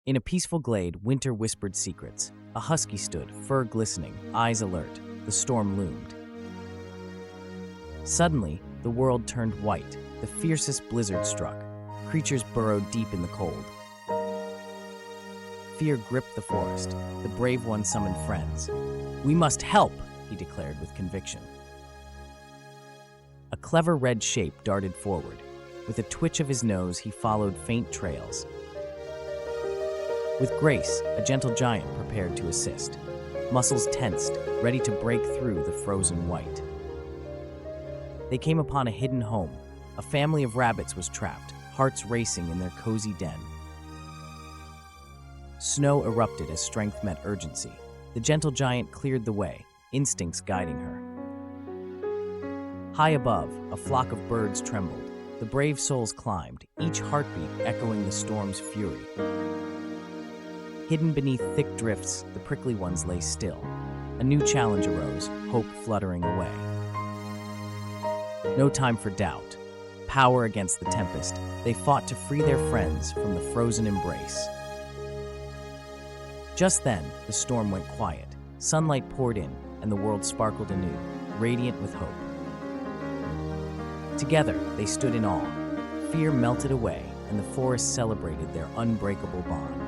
In a peaceful glade, winter whispered secrets. A husky stood, fur glistening, eyes alert. The storm loomed. Suddenly, the world turned white. The fiercest blizzard struck. Creatures burrowed deep in the cold. Fear gripped the forest. The brave one summoned friends. "We must help," he declared with conviction. A clever red shape darted forward. With a twitch of his nose, he followed faint trails. With grace, a gentle giant prepared to assist. Muscles tensed, ready to break through the frozen white. They came upon a hidden home. A family of rabbits was trapped, hearts racing in their cozy den. Snow erupted as strength met urgency. The gentle giant cleared the way, instincts guiding her. High above, a flock of birds trembled. The brave souls climbed, each heartbeat echoing the storm's fury. Hidden beneath thick drifts, the prickly ones lay still. A new challenge arose, hope fluttering away. No time for doubt. Power against the tempest, they fought to free their friends from the frozen embrace. Just then, the storm went quiet. Sunlight poured in, and the world sparkled anew, radiant with hope. Together, they stood in awe. Fear melted away, and the forest celebrated their unbreakable bond.